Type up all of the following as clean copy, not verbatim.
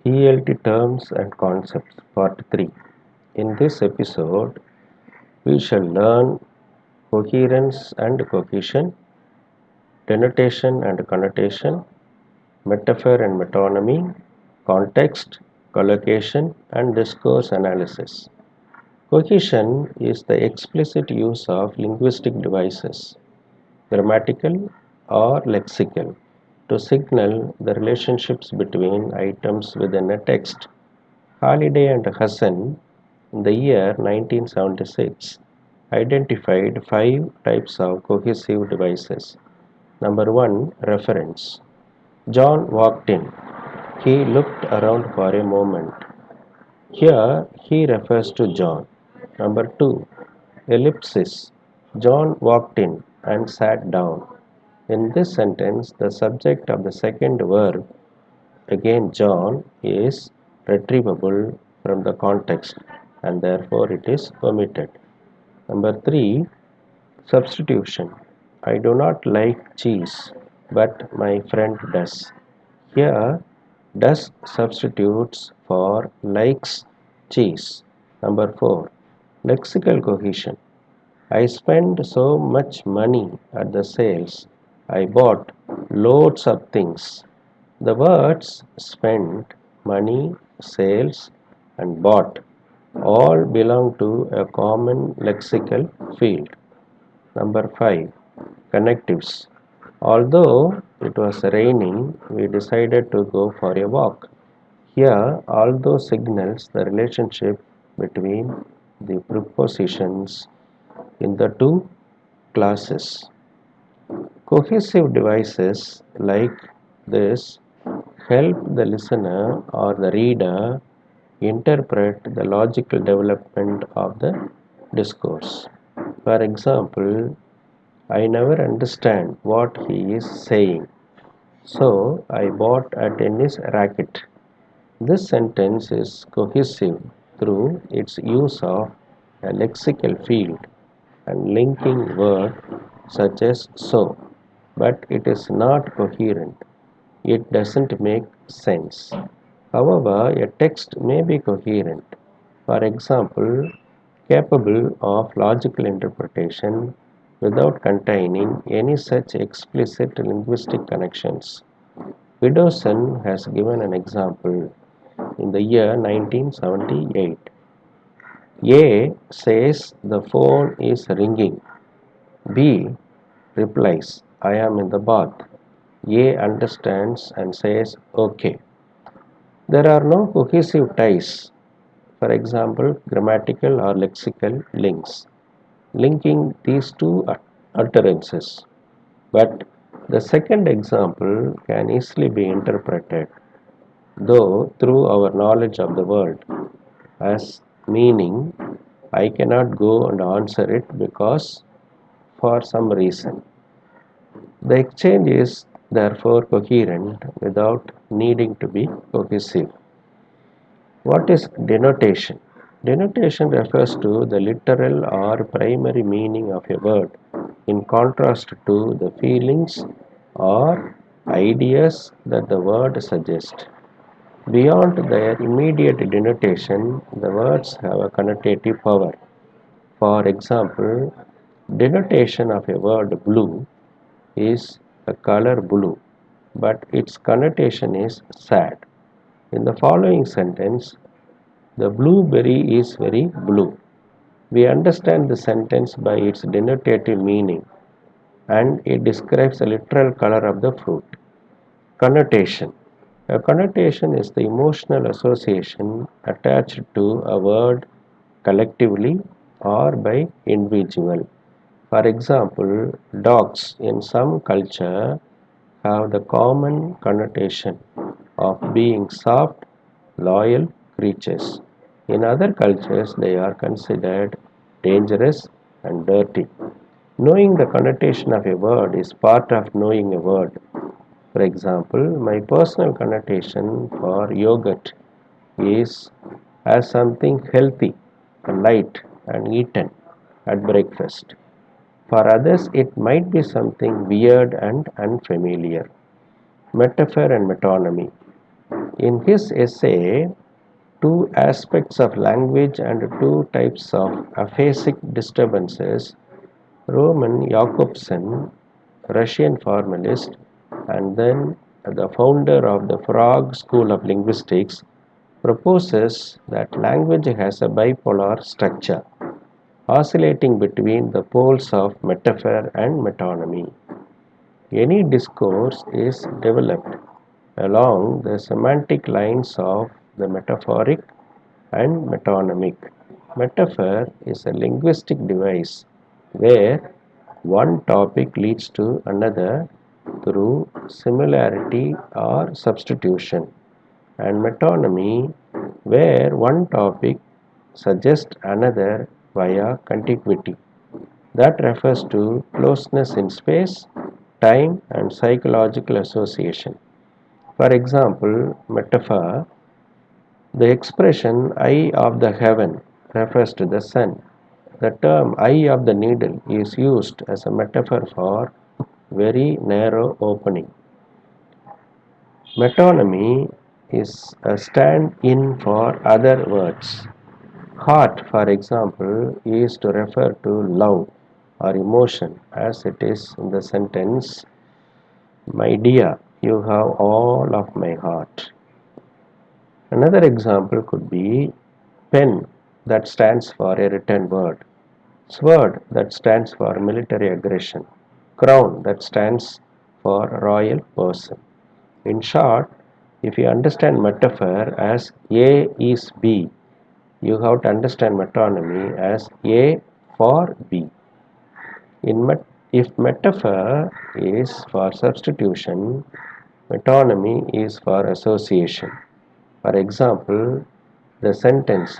ELT Terms and Concepts Part 3. In this episode, we shall learn coherence and cohesion, denotation and connotation, metaphor and metonymy, context, collocation, and discourse analysis. Cohesion is the explicit use of linguistic devices, grammatical or lexical, to signal the relationships between items within a text. Halliday and Hassan, in the year 1976, identified five types of cohesive devices. Number one, reference. John walked in. He looked around for a moment. Here he refers to John. Number two, ellipsis. John walked in and sat down. In this sentence, the subject of the second verb, again John, is retrievable from the context and therefore it is omitted. Number three, substitution. I do not like cheese, but my friend does. Here, does substitutes for likes cheese. Number four, lexical cohesion. I spent so much money at the sales. I bought loads of things. The words spent, money, sales, and bought all belong to a common lexical field. Number 5. Connectives. Although it was raining, we decided to go for a walk. Here, although signals the relationship between the prepositions in the two classes. Cohesive devices like this help the listener or the reader interpret the logical development of the discourse. For example, I never understand what he is saying, so I bought a tennis racket. This sentence is cohesive through its use of a lexical field and linking word such as so, but it is not coherent. It doesn't make sense. However, a text may be coherent, for example, capable of logical interpretation without containing any such explicit linguistic connections. Widdowson has given an example in the year 1978. A says the phone is ringing. B replies, I am in the bath. A understands and says, OK. There are no cohesive ties, for example, grammatical or lexical links, linking these two utterances. But the second example can easily be interpreted, though through our knowledge of the world, as meaning I cannot go and answer it because for some reason. The exchange is therefore coherent without needing to be cohesive. What is denotation? Denotation refers to the literal or primary meaning of a word in contrast to the feelings or ideas that the word suggests. Beyond their immediate denotation, the words have a connotative power. For example, denotation of a word blue is the color blue, but its connotation is sad. In the following sentence, the blueberry is very blue. We understand the sentence by its denotative meaning and it describes the literal color of the fruit. Connotation. A connotation is the emotional association attached to a word collectively or by individual. For example, dogs in some culture have the common connotation of being soft, loyal creatures. In other cultures, they are considered dangerous and dirty. Knowing the connotation of a word is part of knowing a word. For example, my personal connotation for yogurt is as something healthy, light, and eaten at breakfast. For others, it might be something weird and unfamiliar. Metaphor and metonymy. In his essay, Two Aspects of Language and Two Types of Aphasic Disturbances, Roman Jakobson, Russian formalist and then the founder of the Prague School of Linguistics, proposes that language has a bipolar structure, oscillating between the poles of metaphor and metonymy. Any discourse is developed along the semantic lines of the metaphoric and metonymic. Metaphor is a linguistic device where one topic leads to another through similarity or substitution, and metonymy, where one topic suggests another via contiguity. That refers to closeness in space, time, and psychological association. For example, metaphor, the expression eye of the heaven refers to the sun. The term eye of the needle is used as a metaphor for very narrow opening. Metonymy is a stand-in for other words. Heart, for example, is to refer to love or emotion, as it is in the sentence, My dear, you have all of my heart. Another example could be pen, that stands for a written word, sword, that stands for military aggression, crown, that stands for royal person. In short, if you understand metaphor as A is B, you have to understand metonymy as A for B. If metaphor is for substitution, metonymy is for association. For example, the sentence,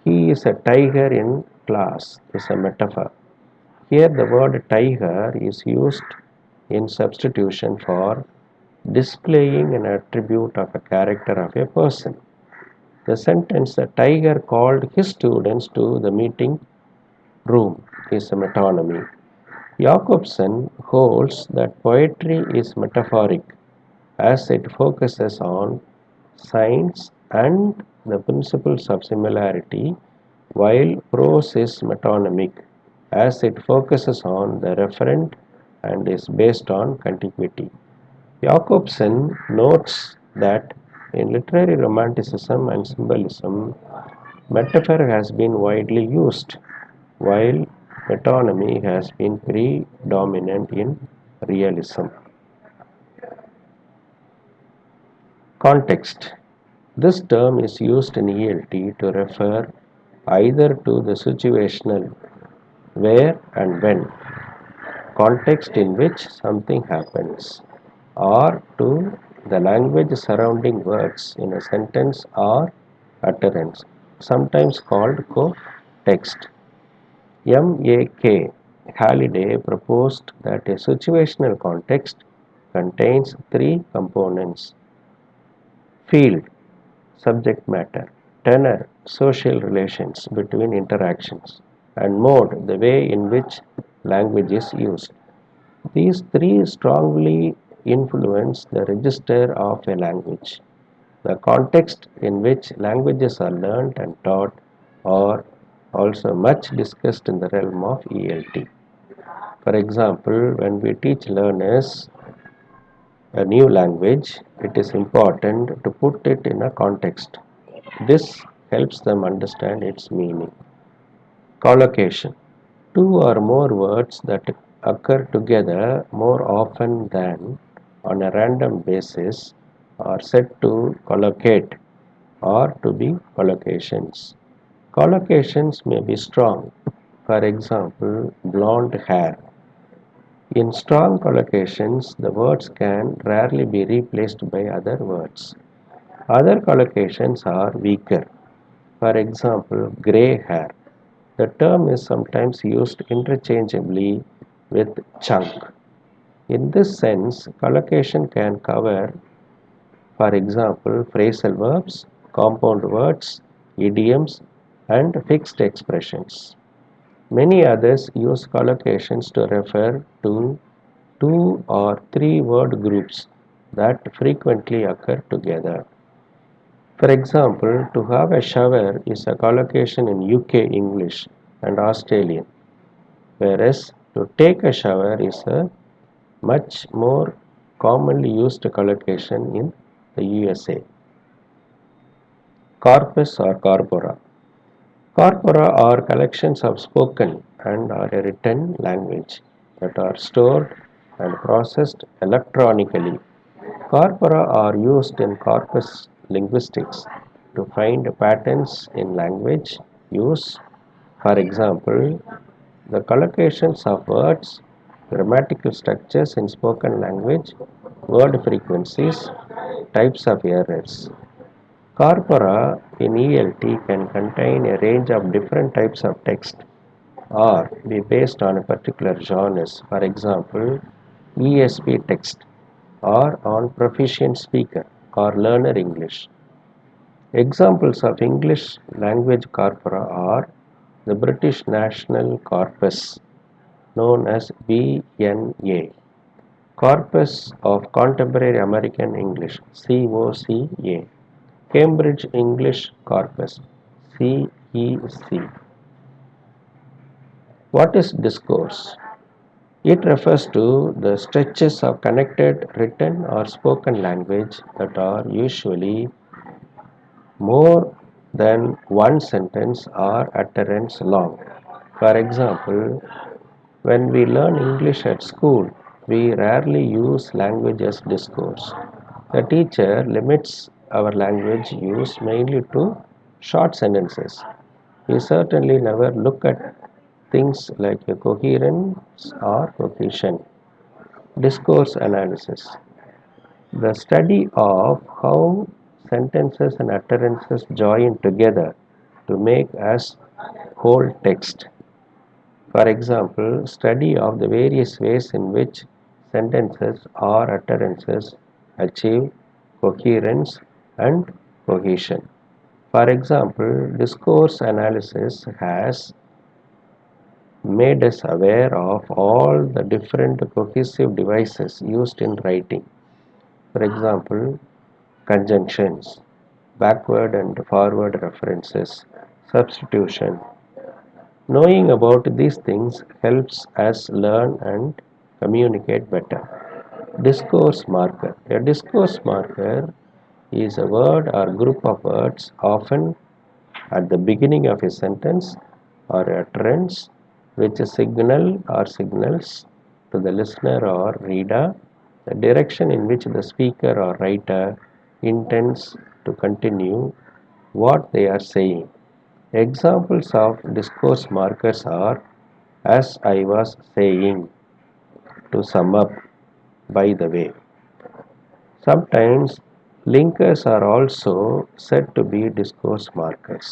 he is a tiger in class, is a metaphor. Here the word tiger is used in substitution for displaying an attribute of a character of a person. The sentence, the tiger called his students to the meeting room, is a metonymy. Jakobson holds that poetry is metaphoric as it focuses on signs and the principles of similarity, while prose is metonymic as it focuses on the referent and is based on contiguity. Jakobson notes that in literary romanticism and symbolism, metaphor has been widely used, while metonymy has been predominant in realism. Context. This term is used in ELT to refer either to the situational where and when context in which something happens, or to the language surrounding words in a sentence or utterance, sometimes called co-text. M.A.K. Halliday proposed that a situational context contains three components: field, subject matter; tenor, social relations between interactions; and mode, the way in which language is used. These three strongly influence the register of a language. The context in which languages are learned and taught are also much discussed in the realm of ELT. For example, when we teach learners a new language, it is important to put it in a context. This helps them understand its meaning. Collocation. Two or more words that occur together more often than on a random basis are said to collocate or to be collocations. Collocations may be strong. For example, blonde hair. In strong collocations, the words can rarely be replaced by other words. Other collocations are weaker. For example, gray hair. The term is sometimes used interchangeably with chunk. In this sense, collocation can cover, for example, phrasal verbs, compound words, idioms, and fixed expressions. Many others use collocations to refer to two or three word groups that frequently occur together. For example, to have a shower is a collocation in UK English and Australian, whereas to take a shower is a much more commonly used collocation in the USA. Corpus or corpora. Corpora are collections of spoken and or a written language that are stored and processed electronically. Corpora are used in corpus linguistics to find patterns in language use. For example, the collocations of words, grammatical structures in spoken language, word frequencies, types of errors. Corpora in ELT can contain a range of different types of text or be based on a particular genres, for example, ESP text or on proficient speaker or learner English. Examples of English language corpora are the British National Corpus, known as BNA, Corpus of Contemporary American English, COCA, Cambridge English Corpus, CEC. What is discourse? It refers to the stretches of connected written or spoken language that are usually more than one sentence or utterance long. For example, when we learn English at school, we rarely use language as discourse. The teacher limits our language use mainly to short sentences. We certainly never look at things like a coherence or cohesion. Discourse analysis. The study of how sentences and utterances join together to make us whole text. For example, study of the various ways in which sentences or utterances achieve coherence and cohesion. For example, discourse analysis has made us aware of all the different cohesive devices used in writing. For example, conjunctions, backward and forward references, substitution. Knowing about these things helps us learn and communicate better. Discourse marker. A discourse marker is a word or group of words, often at the beginning of a sentence or utterance, which signal or signals to the listener or reader the direction in which the speaker or writer intends to continue what they are saying. Examples of discourse markers are as I was saying, to sum up, by the way. Sometimes linkers are also said to be discourse markers.